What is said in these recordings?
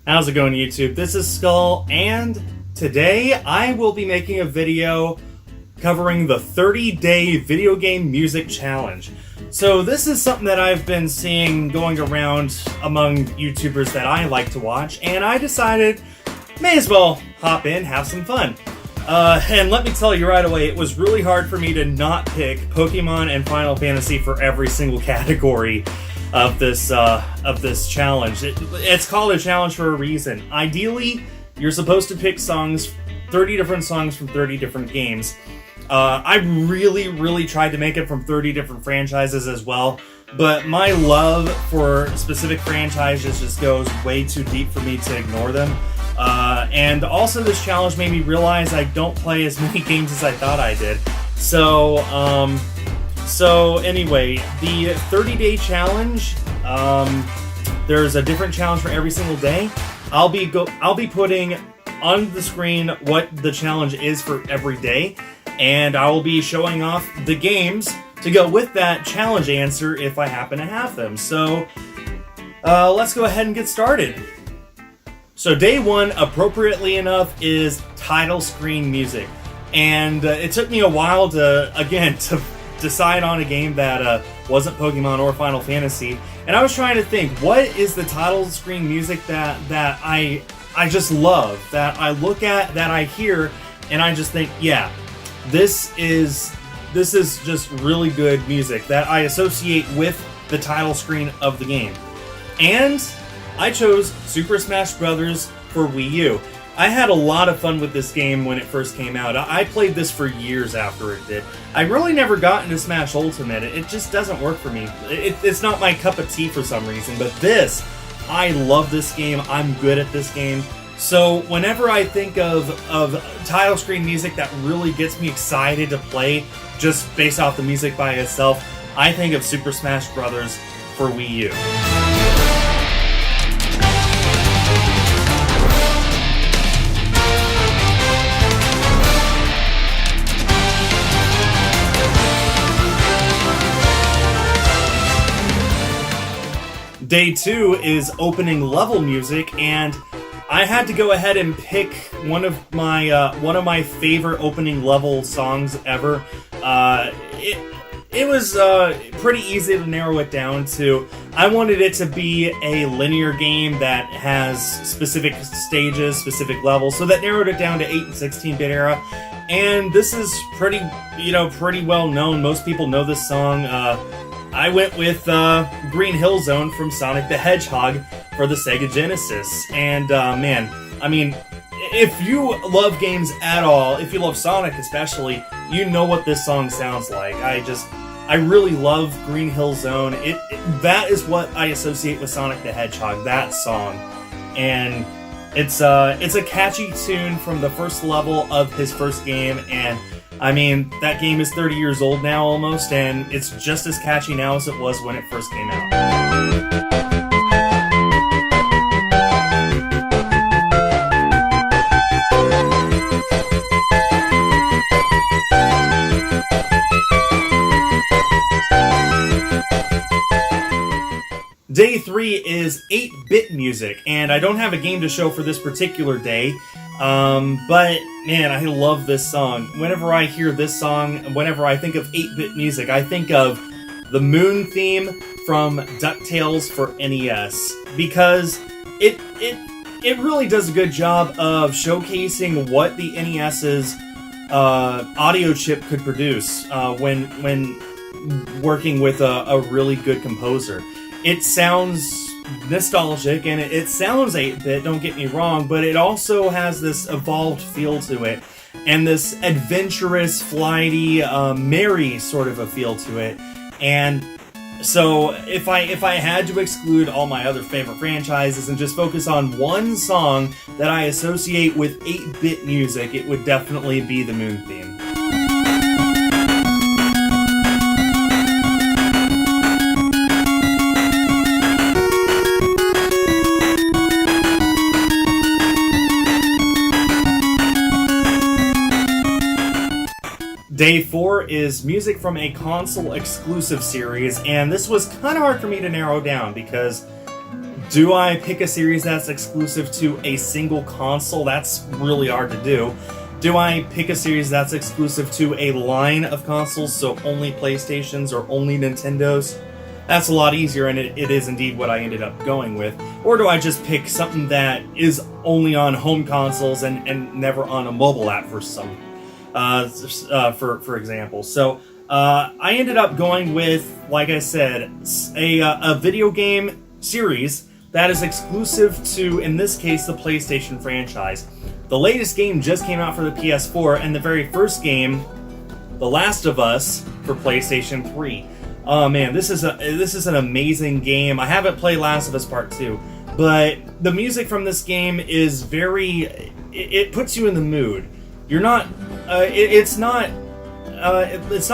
How's it going, YouTube? This is Skul, and today I will be making a video covering the 30-day video game music challenge. So this is something that I've been seeing going around among YouTubers that I like to watch, and I decided, may as well hop in, have some fun. And let me tell you right away, it was really hard for me to not pick Pokemon and Final Fantasy for every single category of this challenge. It's called a challenge for a reason. Ideally, you're supposed to pick 30 different songs from 30 different games. I really tried to make it from 30 different franchises as well, but my love for specific franchises just goes way too deep for me to ignore them. And also this challenge made me realize I don't play as many games as I thought I did. So anyway, the 30-day challenge, there's a different challenge for every single day. I'll be putting on the screen what the challenge is for every day, and I will be showing off the games to go with that challenge answer if I happen to have them. So let's go ahead and get started. So day one, appropriately enough, is title screen music. And it took me a while to decide on a game that wasn't Pokemon or Final Fantasy. And I was trying to think, what is the title screen music that I just love, that I look at, that I hear, and I just think, yeah, this is just really good music that I associate with the title screen of the game. And I chose Super Smash Bros. For Wii U. I had a lot of fun with this game when it first came out. I played this for years after it did. I really never got into Smash Ultimate. It just doesn't work for me. It's not my cup of tea for some reason, but this, I love this game. I'm good at this game. So whenever I think of title screen music that really gets me excited to play just based off the music by itself, I think of Super Smash Bros. For Wii U. Day two is opening level music, and I had to go ahead and pick one of my favorite opening level songs ever. It was pretty easy to narrow it down to. I wanted it to be a linear game that has specific stages, specific levels, so that narrowed it down to 8 and 16-bit era. And this is pretty well known. Most people know this song. I went with Green Hill Zone from Sonic the Hedgehog for the Sega Genesis. And man, I mean, if you love games at all, if you love Sonic especially, you know what this song sounds like. I really love Green Hill Zone. That is what I associate with Sonic the Hedgehog, that song. And it's a catchy tune from the first level of his first game, and I mean, that game is 30 years old now almost, and it's just as catchy now as it was when it first came out. Day three is 8-bit music, and I don't have a game to show for this particular day. But man, I love this song. Whenever I hear this song, whenever I think of 8-bit music, I think of the Moon theme from DuckTales for NES, because it really does a good job of showcasing what the NES's audio chip could produce when working with a really good composer. It sounds nostalgic, and it sounds 8-bit, don't get me wrong, but it also has this evolved feel to it, and this adventurous, flighty, merry sort of a feel to it. And so if I had to exclude all my other favorite franchises and just focus on one song that I associate with 8-bit music, it would definitely be the Moon theme. Day 4 is music from a console exclusive series, and this was kind of hard for me to narrow down because Do I pick a series that's exclusive to a single console? That's really hard to do. Do I pick a series that's exclusive to a line of consoles, so only PlayStations or only Nintendos? That's a lot easier, and it is indeed what I ended up going with. Or do I just pick something that is only on home consoles and never on a mobile app for some, for example? So I ended up going with, like I said, a video game series that is exclusive to, in this case, the PlayStation franchise. The latest game just came out for the PS4, and the very first game, The Last of Us, for PlayStation 3. Oh man, this is an amazing game. I haven't played Last of Us Part 2, but the music from this game is it puts you in the mood. You're not, it's not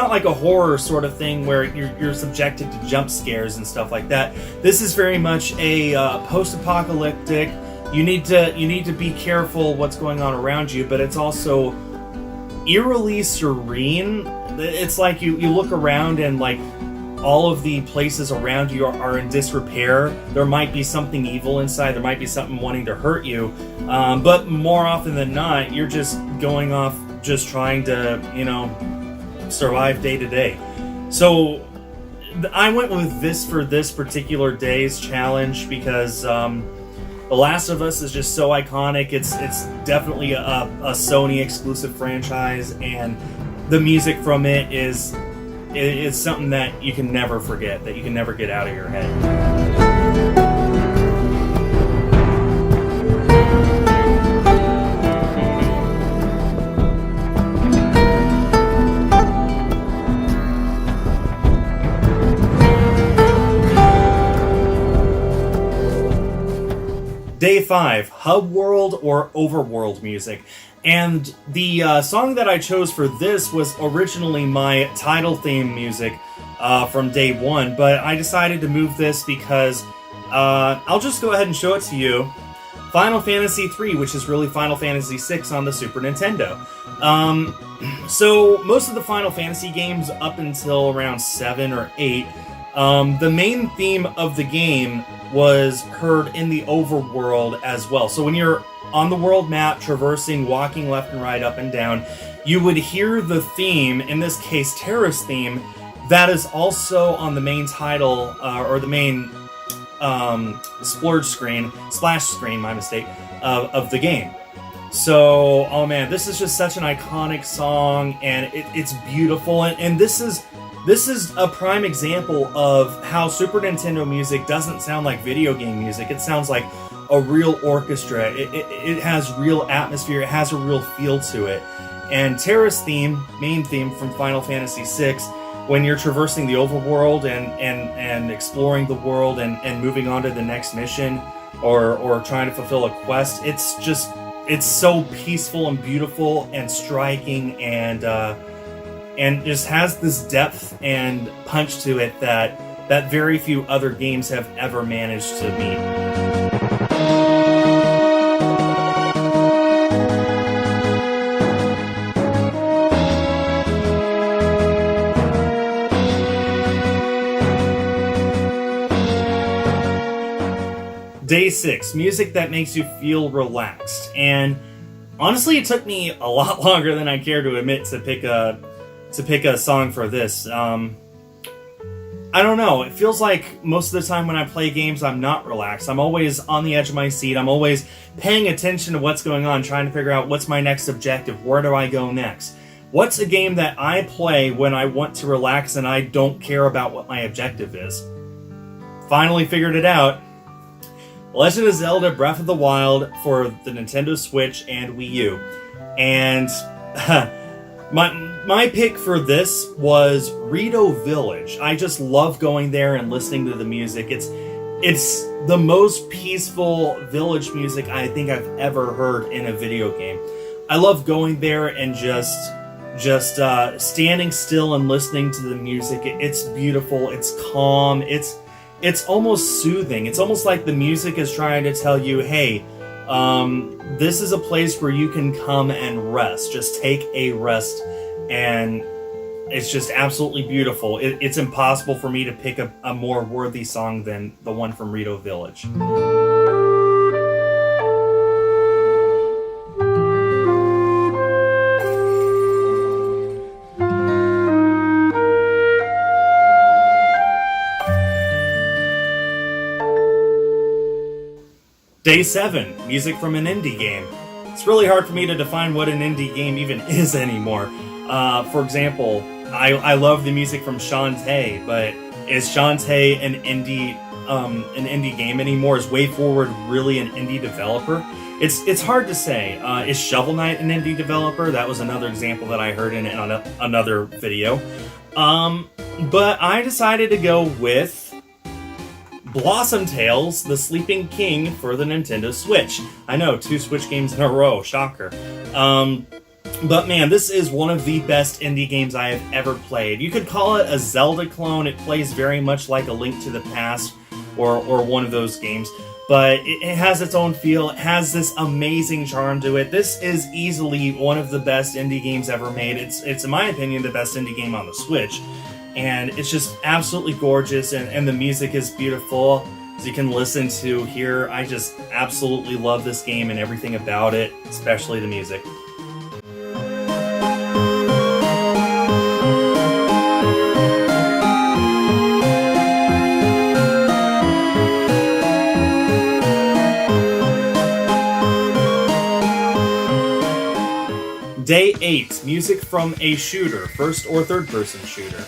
like a horror sort of thing where you're subjected to jump scares and stuff like that. This is very much a post-apocalyptic. You need to be careful what's going on around you, but it's also eerily serene. It's like you look around and like all of the places around you are in disrepair. There might be something evil inside. There might be something wanting to hurt you. But more often than not, you're just going off just trying to, survive day to day. So I went with this for this particular day's challenge because The Last of Us is just so iconic. It's definitely a Sony exclusive franchise, and the music from it is something that you can never forget, that you can never get out of your head. Day 5, Hub World or Overworld music. And the song that I chose for this was originally my title theme music from day 1, but I decided to move this because I'll just go ahead and show it to you. Final Fantasy III, which is really Final Fantasy VI on the Super Nintendo. So most of the Final Fantasy games up until around 7 or 8, the main theme of the game was heard in the overworld as well. So when you're on the world map, traversing, walking left and right, up and down, you would hear the theme, in this case Terra's theme, that is also on the main title, or the main splash screen, my mistake, of the game. So, oh man, this is just such an iconic song, and it's beautiful, and this is a prime example of how Super Nintendo music doesn't sound like video game music. It sounds like a real orchestra. It has real atmosphere. It has a real feel to it. And Terra's theme, main theme from Final Fantasy VI, when you're traversing the overworld and exploring the world and moving on to the next mission or trying to fulfill a quest, it's so peaceful and beautiful and striking and just has this depth and punch to it that very few other games have ever managed to meet. Day 6, music that makes you feel relaxed. And honestly, it took me a lot longer than I care to admit to pick a song for this. I don't know, it feels like most of the time when I play games, I'm not relaxed. I'm always on the edge of my seat. I'm always paying attention to what's going on, trying to figure out what's my next objective. Where do I go next? What's a game that I play when I want to relax and I don't care about what my objective is? Finally figured it out. Legend of Zelda Breath of the Wild for the Nintendo Switch and Wii U. And my pick for this was Rito Village. I just love going there and listening to the music. It's the most peaceful village music I think I've ever heard in a video game. I love going there and just standing still and listening to the music. It's beautiful. It's calm. It's almost soothing. It's almost like the music is trying to tell you, hey, this is a place where you can come and rest. Just take a rest and it's just absolutely beautiful. It's impossible for me to pick a more worthy song than the one from Rito Village. Day 7, music from an indie game. It's really hard for me to define what an indie game even is anymore. For example, I love the music from Shantae, but is Shantae an indie game anymore? Is WayForward really an indie developer? It's hard to say. Is Shovel Knight an indie developer? That was another example that I heard in another video. But I decided to go with Blossom Tales, The Sleeping King for the Nintendo Switch. I know, 2 Switch games in a row, shocker. But man, this is one of the best indie games I have ever played. You could call it a Zelda clone. It plays very much like A Link to the Past or one of those games. But it has its own feel. It has this amazing charm to it. This is easily one of the best indie games ever made. It's in my opinion, the best indie game on the Switch. And it's just absolutely gorgeous, and the music is beautiful, as you can listen to here. I just absolutely love this game and everything about it, especially the music. Day 8, music from a shooter, first or third person shooter.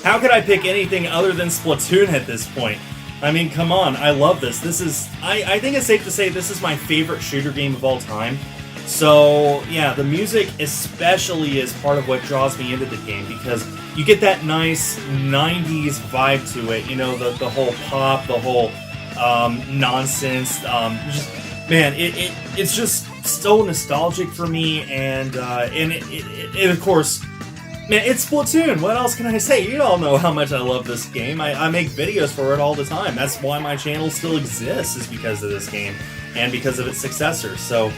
How could I pick anything other than Splatoon at this point? I mean, come on, I love this. This is, I think it's safe to say this is my favorite shooter game of all time. So, yeah, the music especially is part of what draws me into the game, because you get that nice 90s vibe to it. You know, the whole pop, the whole nonsense. It's just so nostalgic for me, and of course, man, it's Splatoon. What else can I say? You all know how much I love this game. I make videos for it all the time. That's why my channel still exists, is because of this game and because of its successors. So,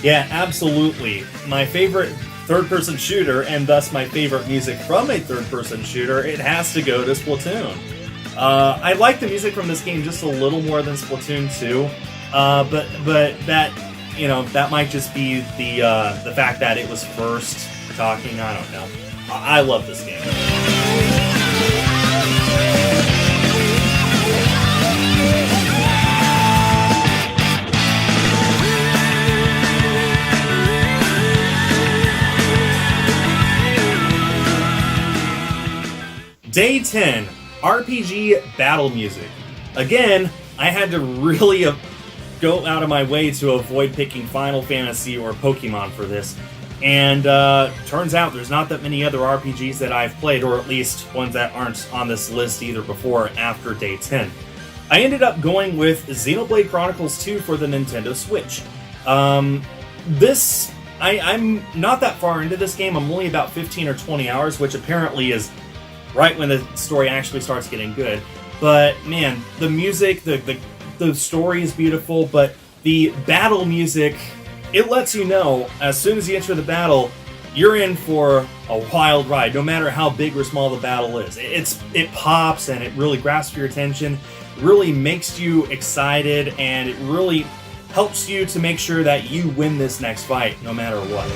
yeah, absolutely. My favorite third-person shooter, and thus my favorite music from a third-person shooter, it has to go to Splatoon. I like the music from this game just a little more than Splatoon 2, but that, you know, that might just be the fact that it was first talking. I don't know. I love this game. Day 10, RPG battle music. Again, I had to really go out of my way to avoid picking Final Fantasy or Pokemon for this. And turns out there's not that many other RPGs that I've played, or at least ones that aren't on this list either before or after Day 10. I ended up going with Xenoblade Chronicles 2 for the Nintendo Switch. I'm not that far into this game. I'm only about 15 or 20 hours, which apparently is right when the story actually starts getting good. But man, the music, the story is beautiful, but the battle music, it lets you know, as soon as you enter the battle, you're in for a wild ride, no matter how big or small the battle is. It pops, and it really grasps your attention, really makes you excited, and it really helps you to make sure that you win this next fight, no matter what.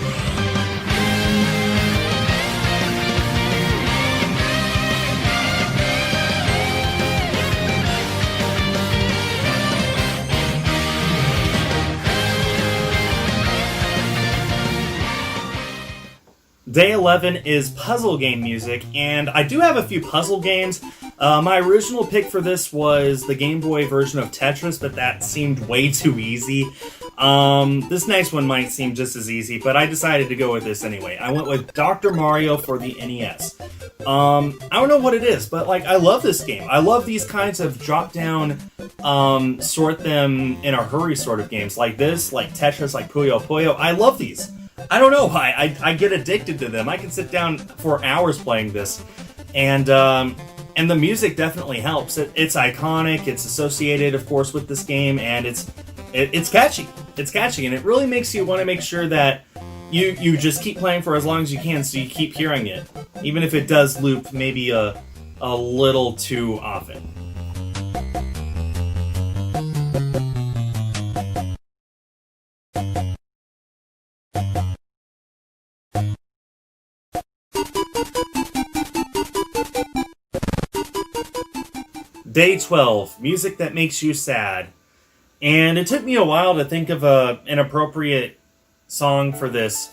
Day 11 is puzzle game music, and I do have a few puzzle games. My original pick for this was the Game Boy version of Tetris, but that seemed way too easy. This next one might seem just as easy, but I decided to go with this anyway. I went with Dr. Mario for the NES. I don't know what it is, but like, I love this game. I love these kinds of drop-down, sort them in a hurry sort of games, like this, like Tetris, like Puyo Puyo. I love these. I don't know why. I get addicted to them. I can sit down for hours playing this, and the music definitely helps. It's iconic. It's associated, of course, with this game, and it's catchy. It's catchy, and it really makes you want to make sure that you just keep playing for as long as you can, so you keep hearing it, even if it does loop maybe a little too often. Day 12, music that makes you sad. And it took me a while to think of an appropriate song for this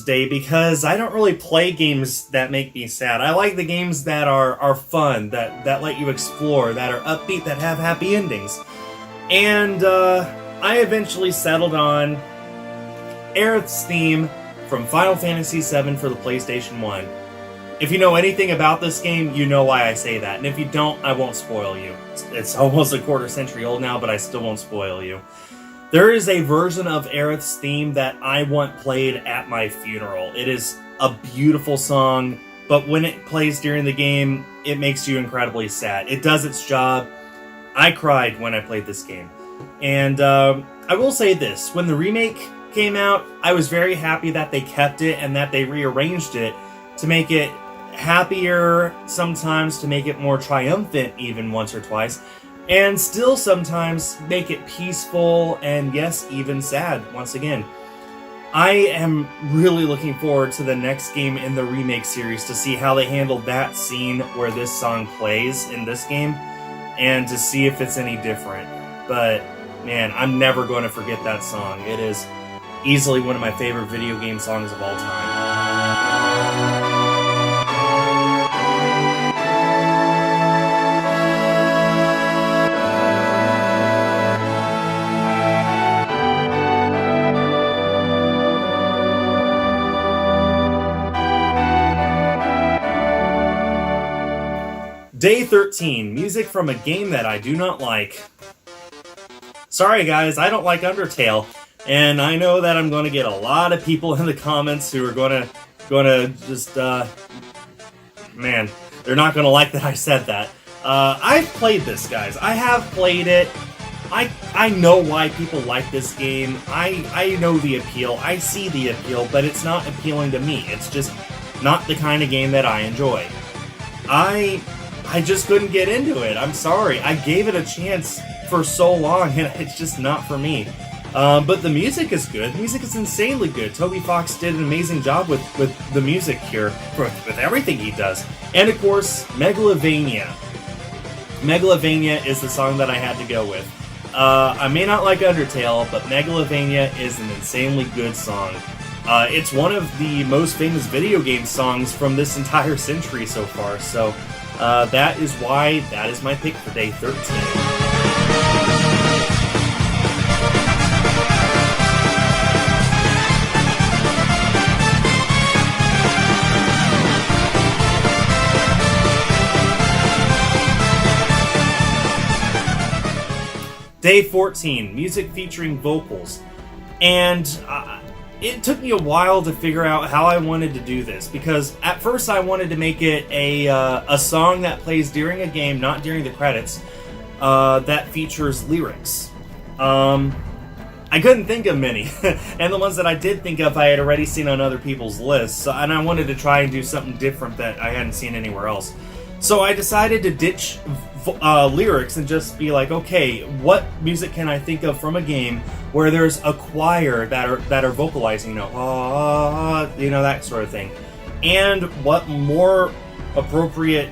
day, because I don't really play games that make me sad. I like the games that are fun, that let you explore, that are upbeat, that have happy endings. And I eventually settled on Aerith's theme from Final Fantasy VII for the PlayStation 1. If you know anything about this game, you know why I say that. And if you don't, I won't spoil you. It's almost a quarter century old now, but I still won't spoil you. There is a version of Aerith's theme that I want played at my funeral. It is a beautiful song, but when it plays during the game, it makes you incredibly sad. It does its job. I cried when I played this game. And I will say this, when the remake came out, I was very happy that they kept it and that they rearranged it to make it happier sometimes, to make it more triumphant even once or twice, and still sometimes make it peaceful and, yes, even sad once again. I am really looking forward to the next game in the remake series to see how they handled that scene where this song plays in this game, and to see if it's any different. But, man, I'm never going to forget that song. It is easily one of my favorite video game songs of all time. Day 13, music from a game that I do not like. Sorry guys, I don't like Undertale, and I know that I'm going to get a lot of people in the comments who are going to just, man, they're not going to like that I said that. I've played this, guys. I have played it. I know why people like this game. I know the appeal. I see the appeal, but it's not appealing to me. It's just not the kind of game that I enjoy. I just couldn't get into it. I'm sorry. I gave it a chance for so long, and it's just not for me. But the music is good. The music is insanely good. Toby Fox did an amazing job with the music here, with everything he does. And of course, Megalovania. Megalovania is the song that I had to go with. I may not like Undertale, but Megalovania is an insanely good song. It's one of the most famous video game songs from this entire century so far, so that is why that is my pick for Day 13. Day 14, music featuring vocals. And it took me a while to figure out how I wanted to do this, because at first I wanted to make it a song that plays during a game, not during the credits, that features lyrics. I couldn't think of many, and the ones that I did think of I had already seen on other people's lists, and I wanted to try and do something different that I hadn't seen anywhere else. So I decided to ditch lyrics and just be like, okay, what music can I think of from a game where there's a choir that are vocalizing, that sort of thing. And what more appropriate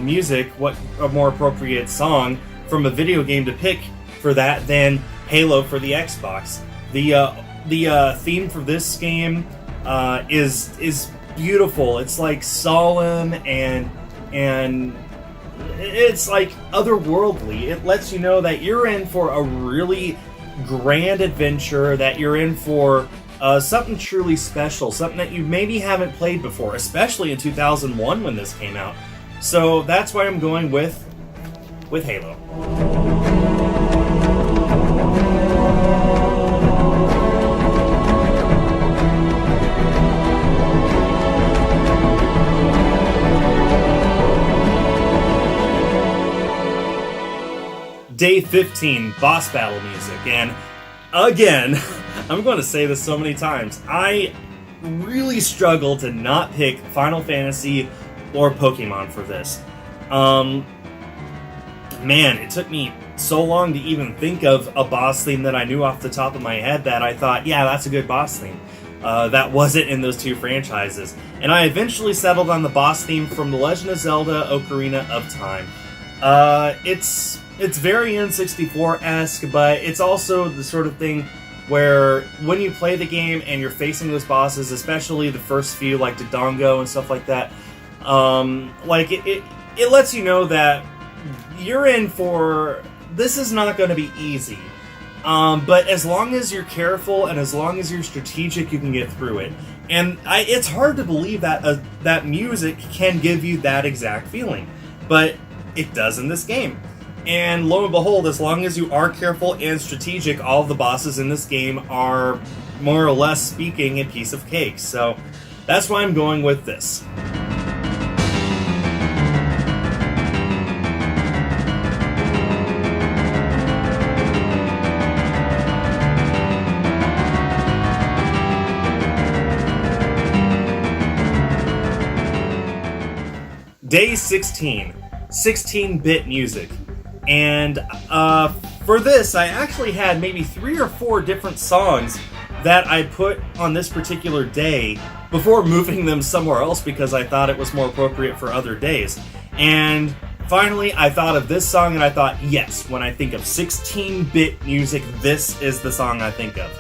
music, what a more appropriate song from a video game to pick for that than Halo for the Xbox. The theme for this game is beautiful. It's like solemn and it's like otherworldly. It lets you know that you're in for a really grand adventure, that you're in for something truly special, something that you maybe haven't played before, especially in 2001 when this came out. So that's why I'm going with Halo. Day 15, boss battle music, and again, I'm going to say this so many times, I really struggle to not pick Final Fantasy or Pokemon for this. Man, it took me so long to even think of a boss theme that I knew off the top of my head that I thought, yeah, that's a good boss theme. That wasn't in those two franchises. And I eventually settled on the boss theme from The Legend of Zelda Ocarina of Time. It's very N64-esque, but it's also the sort of thing where when you play the game and you're facing those bosses, especially the first few, like Dodongo and stuff like that, it lets you know that you're in for... This is not going to be easy. But as long as you're careful and as long as you're strategic, you can get through it. And it's hard to believe that that music can give you that exact feeling. But it does in this game. And lo and behold, as long as you are careful and strategic, all of the bosses in this game are, more or less speaking, a piece of cake. So that's why I'm going with this. Day 16, 16-bit music. And for this, I actually had maybe 3 or 4 different songs that I put on this particular day before moving them somewhere else because I thought it was more appropriate for other days. And finally, I thought of this song and I thought, yes, when I think of 16-bit music, this is the song I think of.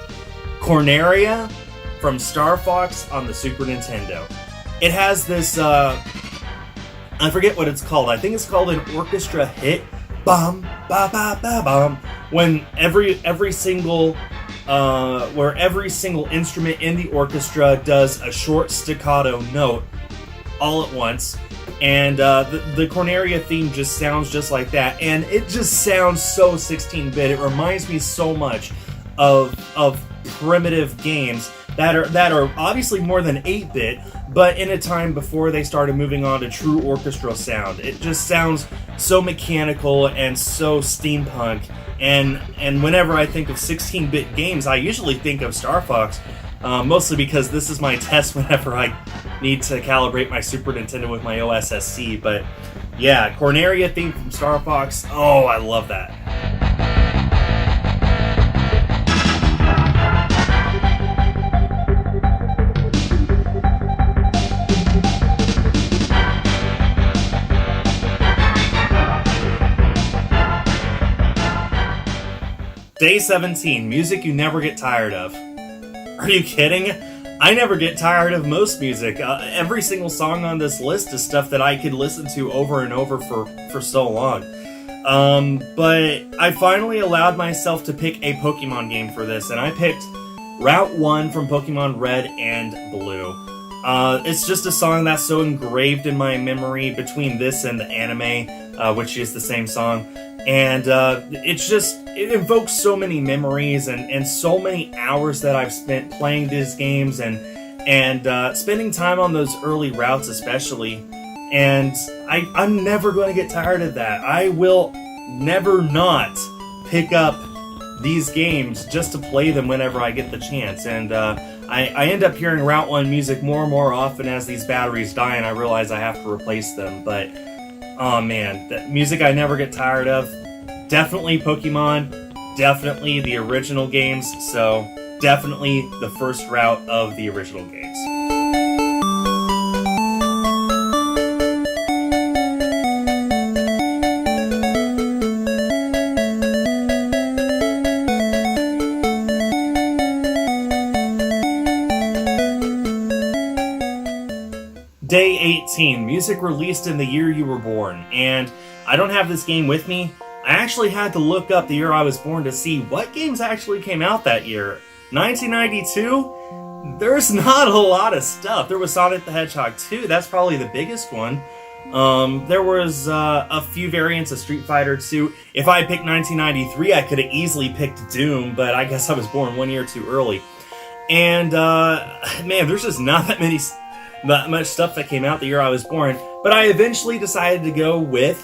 Corneria from Star Fox on the Super Nintendo. It has this, I forget what it's called. I think it's called an orchestra hit. Bum, ba ba ba bum. When every single instrument in the orchestra does a short staccato note all at once, and the Corneria theme just sounds just like that, and it just sounds so 16-bit. It reminds me so much of primitive games that are obviously more than 8-bit, but in a time before they started moving on to true orchestral sound. It just sounds so mechanical and so steampunk, and whenever I think of 16-bit games, I usually think of Star Fox, mostly because this is my test whenever I need to calibrate my Super Nintendo with my OSSC, but yeah, Corneria theme from Star Fox, oh, I love that. Day 17, music you never get tired of. Are you kidding? I never get tired of most music. Every single song on this list is stuff that I could listen to over and over for so long. But I finally allowed myself to pick a Pokemon game for this, and I picked Route 1 from Pokemon Red and Blue. It's just a song that's so engraved in my memory between this and the anime, which is the same song. And it invokes so many memories and so many hours that I've spent playing these games and spending time on those early routes especially. And I'm never going to get tired of that. I will never not pick up these games just to play them whenever I get the chance. And I end up hearing Route 1 music more and more often as these batteries die and I realize I have to replace them. But oh man, that music I never get tired of. Definitely Pokemon, definitely the original games, so definitely the first route of the original games. Day 18, music released in the year you were born, and I don't have this game with me. I actually had to look up the year I was born to see what games actually came out that year. 1992? There's not a lot of stuff. There was Sonic the Hedgehog 2, that's probably the biggest one. There was a few variants of Street Fighter 2. If I picked 1993, I could have easily picked Doom, but I guess I was born 1 year too early. And, man, there's just not much stuff that came out the year I was born, but I eventually decided to go with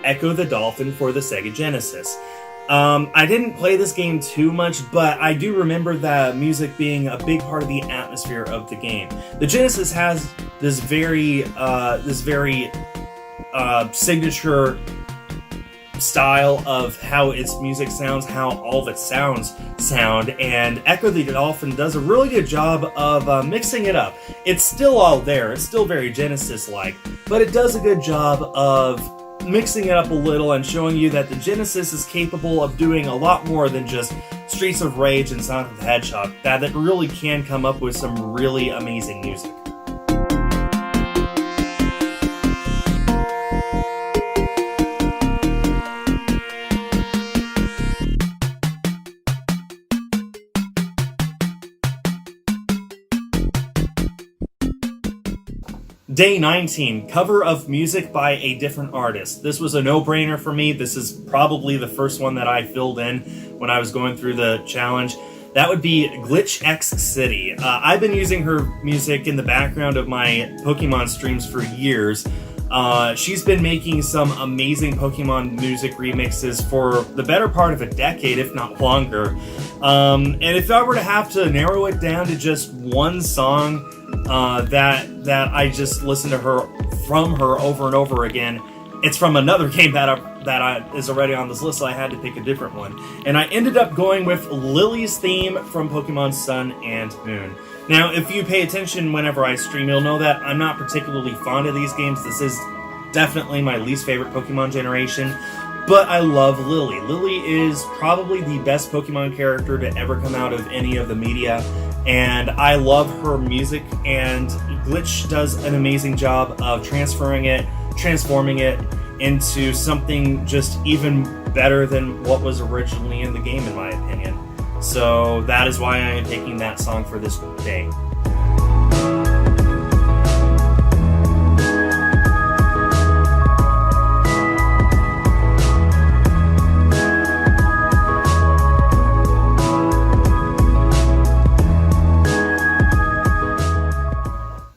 Ecco the Dolphin for the Sega Genesis. I didn't play this game too much, but I do remember the music being a big part of the atmosphere of the game. The Genesis has this very signature style of how its music sounds, how all of its sounds sound, and Ecco the Dolphin does a really good job of mixing it up. It's still all there, it's still very Genesis-like, but it does a good job of mixing it up a little and showing you that the Genesis is capable of doing a lot more than just Streets of Rage and Sonic the Hedgehog, that it really can come up with some really amazing music. Day 19, cover of music by a different artist. This was a no-brainer for me. This is probably the first one that I filled in when I was going through the challenge. That would be Glitch X City. I've been using her music in the background of my Pokemon streams for years. She's been making some amazing Pokemon music remixes for the better part of a decade, if not longer. And if I were to have to narrow it down to just one song that I just listen to from her over and over again, it's from another game that is already on this list, so I had to pick a different one. And I ended up going with Lily's theme from Pokemon Sun and Moon. Now, if you pay attention whenever I stream, you'll know that I'm not particularly fond of these games. This is definitely my least favorite Pokemon generation, but I love Lily. Lily is probably the best Pokemon character to ever come out of any of the media, and I love her music, and Glitch does an amazing job of transforming it into something just even better than what was originally in the game, in my opinion. So that is why I am taking that song for this day.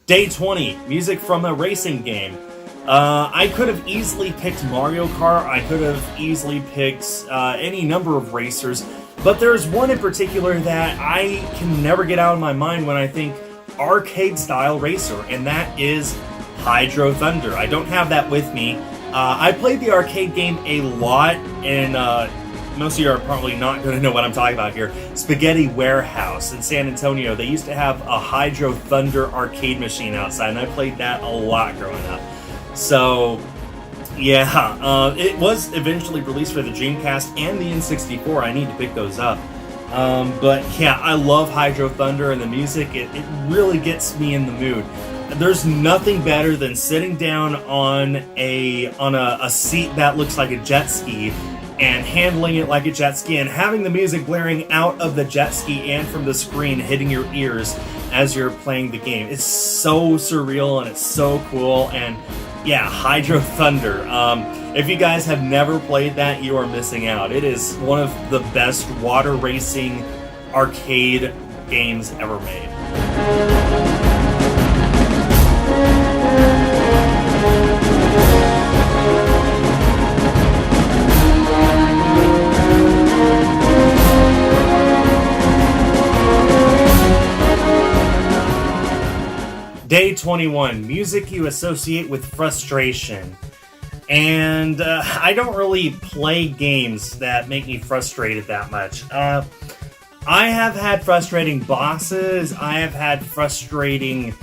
Day 20, music from a racing game. I could have easily picked Mario Kart, I could have easily picked any number of racers, but there's one in particular that I can never get out of my mind when I think arcade-style racer, and that is Hydro Thunder. I don't have that with me. I played the arcade game a lot, and most of you are probably not going to know what I'm talking about here. Spaghetti Warehouse in San Antonio. They used to have a Hydro Thunder arcade machine outside, and I played that a lot growing up. So, yeah, it was eventually released for the Dreamcast and the N64. I need to pick those up. But yeah, I love Hydro Thunder, and the music, it really gets me in the mood. There's nothing better than sitting down on a seat that looks like a jet ski and handling it like a jet ski and having the music blaring out of the jet ski and from the screen hitting your ears as you're playing the game. It's so surreal and it's so cool, and yeah, Hydro Thunder. If you guys have never played that, you are missing out. It is one of the best water racing arcade games ever made. Day 21, music you associate with frustration. And I don't really play games that make me frustrated that much. I have had frustrating bosses, I have had frustrating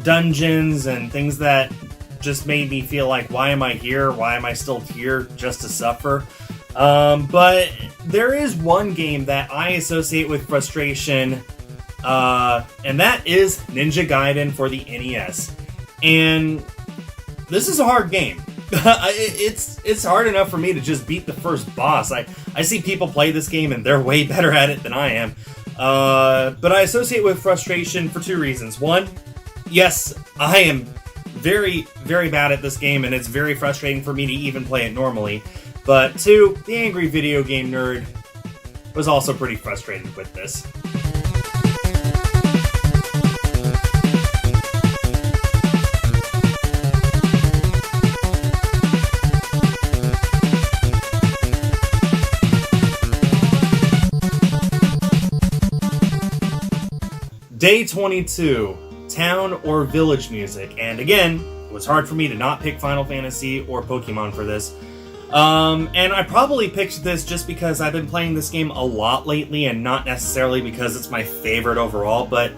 dungeons and things that just made me feel like, why am I here? Why am I still here just to suffer? But there is one game that I associate with frustration, and that is Ninja Gaiden for the NES. And this is a hard game. It's hard enough for me to just beat the first boss. I see people play this game and they're way better at it than I am. But I associate with frustration for two reasons. One, yes, I am very, very bad at this game and it's very frustrating for me to even play it normally. But two, the angry video game nerd was also pretty frustrated with this. Day 22, town or village music. And again, it was hard for me to not pick Final Fantasy or Pokemon for this. And I probably picked this just because I've been playing this game a lot lately and not necessarily because it's my favorite overall, but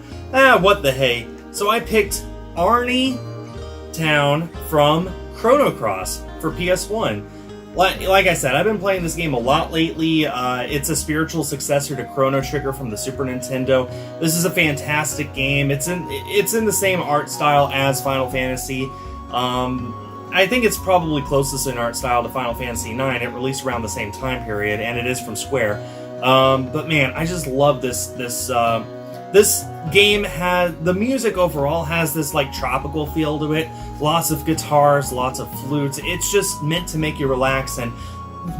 what the hey. So I picked Arni Town from Chrono Cross for PS1. Like I said, I've been playing this game a lot lately. It's a spiritual successor to Chrono Trigger from the Super Nintendo. This is a fantastic game. It's in the same art style as Final Fantasy. I think it's probably closest in art style to Final Fantasy IX. It released around the same time period, and it is from Square. But man, I just love this. This game the music overall has this like tropical feel to it. Lots of guitars, lots of flutes. It's just meant to make you relax. And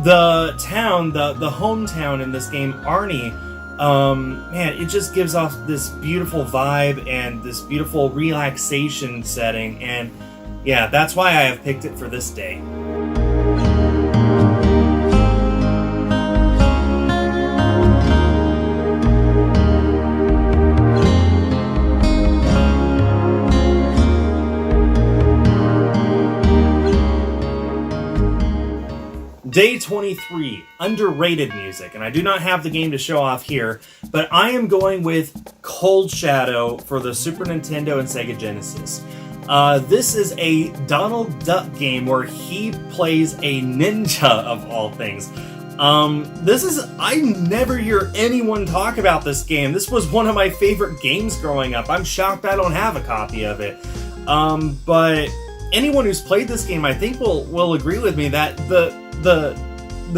the town, the hometown in this game, Arni, man, it just gives off this beautiful vibe and this beautiful relaxation setting. And yeah, that's why I have picked it for this day. Day 23, underrated music, and I do not have the game to show off here, but I am going with Cold Shadow for the Super Nintendo and Sega Genesis. This is a Donald Duck game where he plays a ninja of all things. I never hear anyone talk about this game. This was one of my favorite games growing up. I'm shocked I don't have a copy of it. But anyone who's played this game, I think will agree with me that the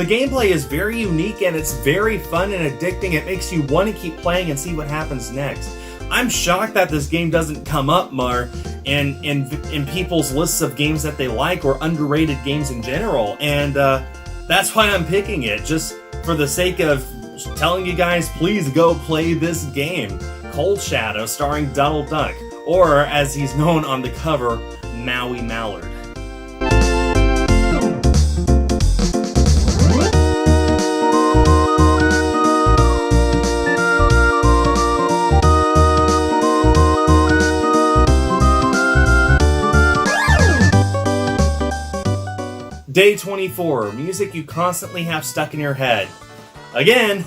gameplay is very unique and it's very fun and addicting. It makes you want to keep playing and see what happens next. I'm shocked that this game doesn't come up more in people's lists of games that they like or underrated games in general. And that's why I'm picking it, just for the sake of telling you guys, please go play this game. Cold Shadow, starring Donald Duck, or as he's known on the cover, Maui Mallard. Day 24, music you constantly have stuck in your head. Again,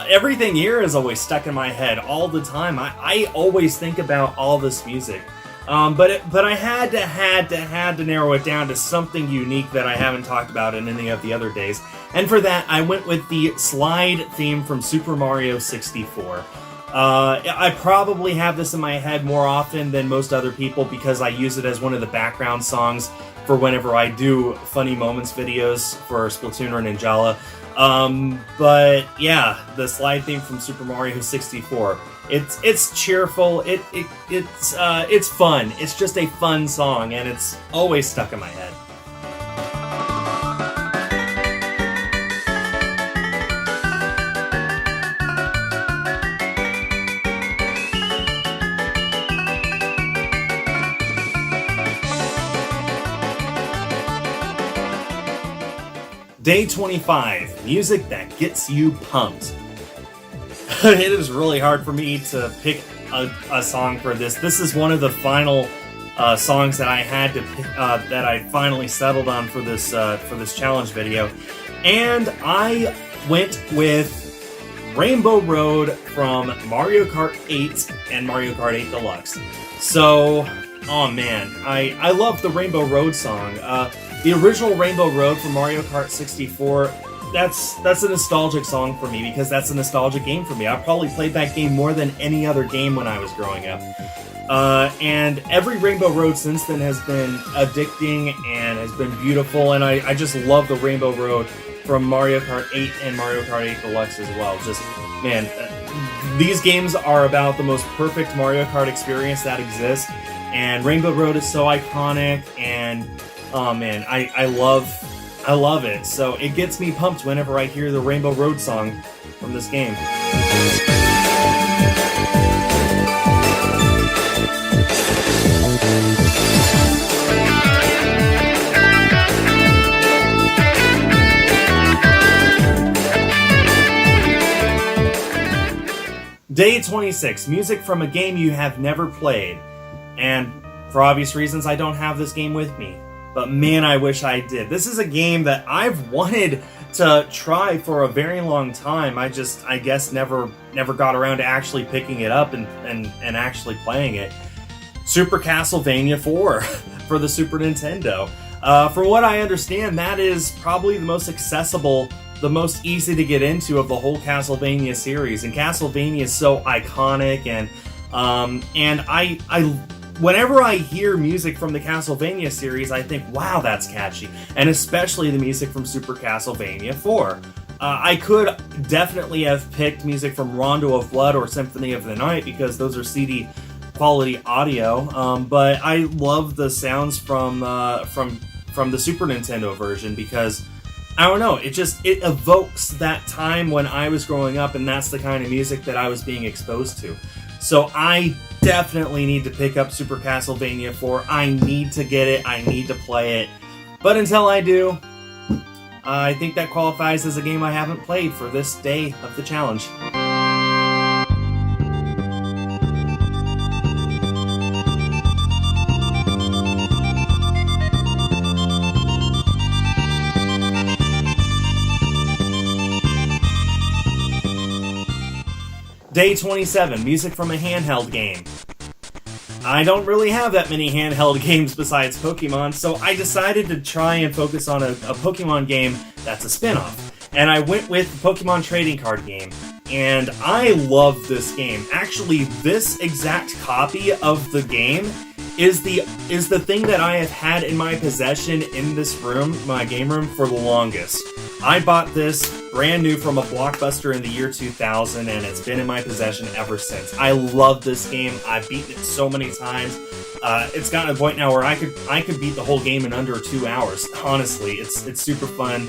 everything here is always stuck in my head all the time. I always think about all this music. But I had to narrow it down to something unique that I haven't talked about in any of the other days. And for that, I went with the slide theme from Super Mario 64. I probably have this in my head more often than most other people because I use it as one of the background songs for whenever I do funny moments videos for Splatoon or Ninjala. But yeah, the slide theme from Super Mario 64. It's cheerful. It's fun. It's just a fun song, and it's always stuck in my head. Day 25, music that gets you pumped. It is really hard for me to pick a song for this. This is one of the final songs that I had to pick, that I finally settled on for this challenge video, and I went with Rainbow Road from Mario Kart 8 and Mario Kart 8 Deluxe. So, oh man, I love the Rainbow Road song. The original Rainbow Road from Mario Kart 64, that's a nostalgic song for me because that's a nostalgic game for me. I probably played that game more than any other game when I was growing up. And every Rainbow Road since then has been addicting and has been beautiful, and I just love the Rainbow Road from Mario Kart 8 and Mario Kart 8 Deluxe as well. Just, man, these games are about the most perfect Mario Kart experience that exists, and Rainbow Road is so iconic, and oh man, I love it. So it gets me pumped whenever I hear the Rainbow Road song from this game. Day 26, music from a game you have never played. And for obvious reasons, I don't have this game with me. But man, I wish I did. This is a game that I've wanted to try for a very long time. I guess never got around to actually picking it up and actually playing it. Super Castlevania IV for the Super Nintendo. From what I understand, that is probably the most accessible, the most easy to get into of the whole Castlevania series. And Castlevania is so iconic, and I whenever I hear music from the Castlevania series, I think, wow, that's catchy. And especially the music from Super Castlevania IV. I could definitely have picked music from Rondo of Blood or Symphony of the Night because those are CD quality audio, but I love the sounds from the Super Nintendo version because, I don't know, it evokes that time when I was growing up, and that's the kind of music that I was being exposed to. So I definitely need to pick up Super Castlevania IV. I need to get it. I need to play it. But until I do, I think that qualifies as a game I haven't played for this day of the challenge. Day 27, music from a handheld game. I don't really have that many handheld games besides Pokemon, so I decided to try and focus on a Pokemon game that's a spin-off. And I went with the Pokemon trading card game. And I love this game. Actually, this exact copy of the game is the thing that I have had in my possession in this room, my game room, for the longest. I bought this brand new from a Blockbuster in the year 2000, and it's been in my possession ever since. I love this game. I've beaten it so many times. It's gotten to a point now where I could beat the whole game in under 2 hours. Honestly, it's super fun.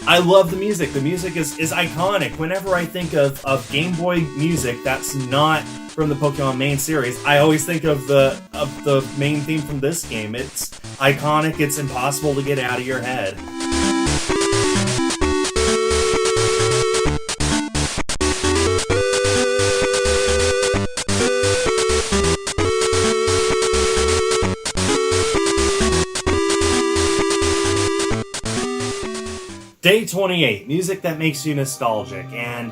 I love the music. The music is iconic. Whenever I think of Game Boy music that's not from the Pokemon main series, I always think of the main theme from this game. It's iconic. It's impossible to get out of your head. Day 28, music that makes you nostalgic, and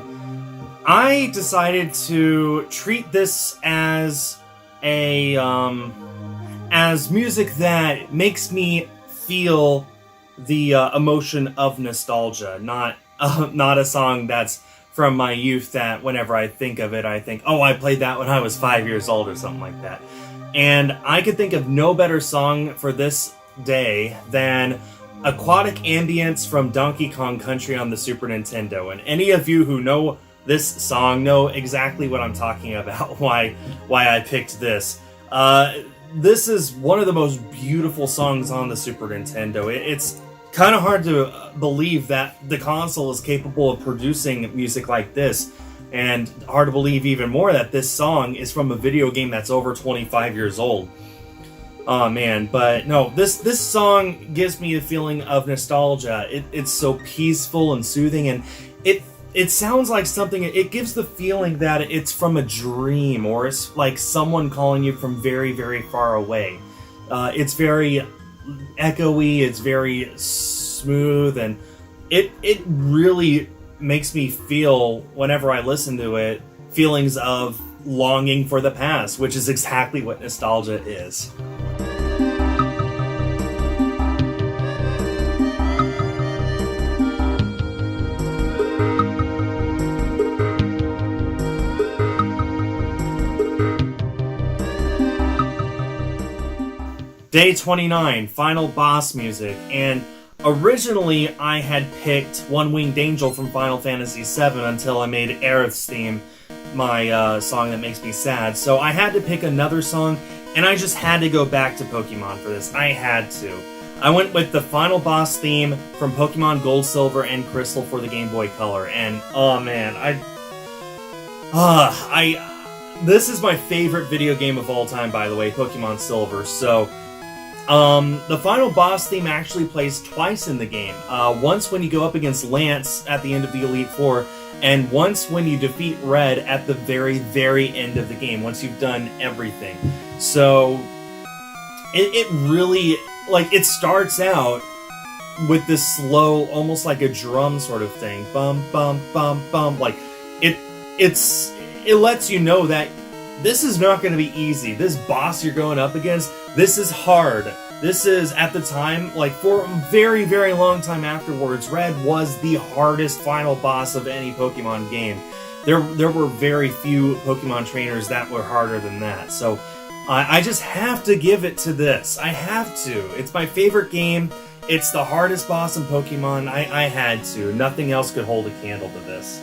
I decided to treat this as as music that makes me feel the emotion of nostalgia, not a song that's from my youth that whenever I think of it, I think, oh, I played that when I was 5 years old or something like that. And I could think of no better song for this day than Aquatic Ambience from Donkey Kong Country on the Super Nintendo. And any of you who know this song know exactly what I'm talking about, why I picked this. This is one of the most beautiful songs on the Super Nintendo. It's kind of hard to believe that the console is capable of producing music like this, and hard to believe even more that this song is from a video game that's over 25 years old. Oh man, but no, this song gives me a feeling of nostalgia. It's so peaceful and soothing, and it sounds like something, it gives the feeling that it's from a dream, or it's like someone calling you from very, very far away. It's very echoey, it's very smooth, and it really makes me feel, whenever I listen to it, feelings of longing for the past, which is exactly what nostalgia is. Day 29, final boss music, and originally I had picked One Winged Angel from Final Fantasy VII until I made Aerith's theme my song that makes me sad, so I had to pick another song, and I just had to go back to Pokemon for this. I had to. I went with the final boss theme from Pokemon Gold, Silver, and Crystal for the Game Boy Color, and oh man, this is my favorite video game of all time, by the way, Pokemon Silver, so the final boss theme actually plays twice in the game. Once when you go up against Lance at the end of the Elite Four, And once when you defeat Red at the very, very end of the game, once you've done everything. So it really, like, it starts out with this slow, almost like a drum sort of thing. Bum, bum, bum, bum. Like, it lets you know that this is not going to be easy. This boss you're going up against, this is hard. This is, at the time, like, for a very, very long time afterwards, Red was the hardest final boss of any Pokemon game. There were very few Pokemon trainers that were harder than that. So, I just have to give it to this. I have to. It's my favorite game. It's the hardest boss in Pokemon. I had to. Nothing else could hold a candle to this.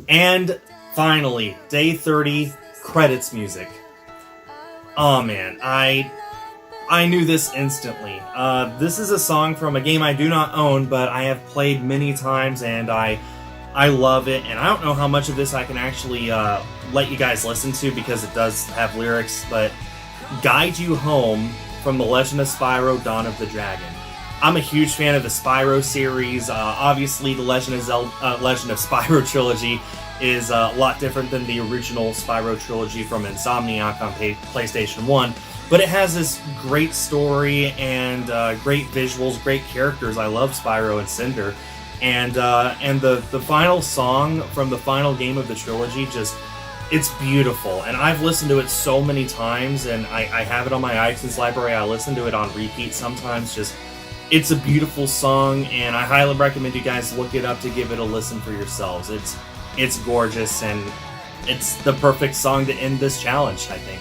And finally, day 30, credits music. Oh man, I knew this instantly. This is a song from a game I do not own, but I have played many times, and I love it. And I don't know how much of this I can actually let you guys listen to, because it does have lyrics, but Guide You Home from The Legend of Spyro Dawn of the Dragon. I'm a huge fan of the Spyro series. Obviously, the Legend of Spyro trilogy is a lot different than the original Spyro trilogy from Insomniac on PlayStation 1. But it has this great story and great visuals, great characters. I love Spyro and Cinder. And the final song from the final game of the trilogy, it's beautiful. And I've listened to it so many times, and I have it on my iTunes library. I listen to it on repeat sometimes. It's a beautiful song, and I highly recommend you guys look it up to give it a listen for yourselves. It's gorgeous, and it's the perfect song to end this challenge, I think.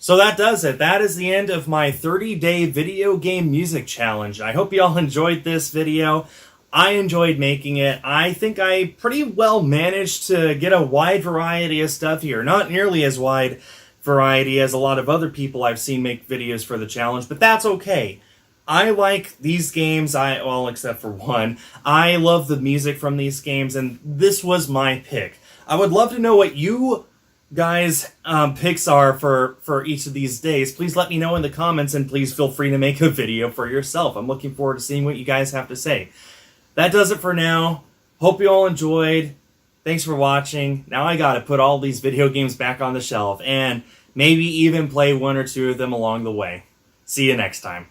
So that does it. That is the end of my 30-day video game music challenge. I hope you all enjoyed this video. I enjoyed making it. I think I pretty well managed to get a wide variety of stuff here. Not nearly as wide variety as a lot of other people I've seen make videos for the challenge, but that's okay. I like these games, well, except for one. I love the music from these games, and this was my pick. I would love to know what you guys' picks are for each of these days. Please let me know in the comments, and please feel free to make a video for yourself. I'm looking forward to seeing what you guys have to say. That does it for now. Hope you all enjoyed. Thanks for watching. Now I gotta put all these video games back on the shelf, and maybe even play one or two of them along the way. See you next time.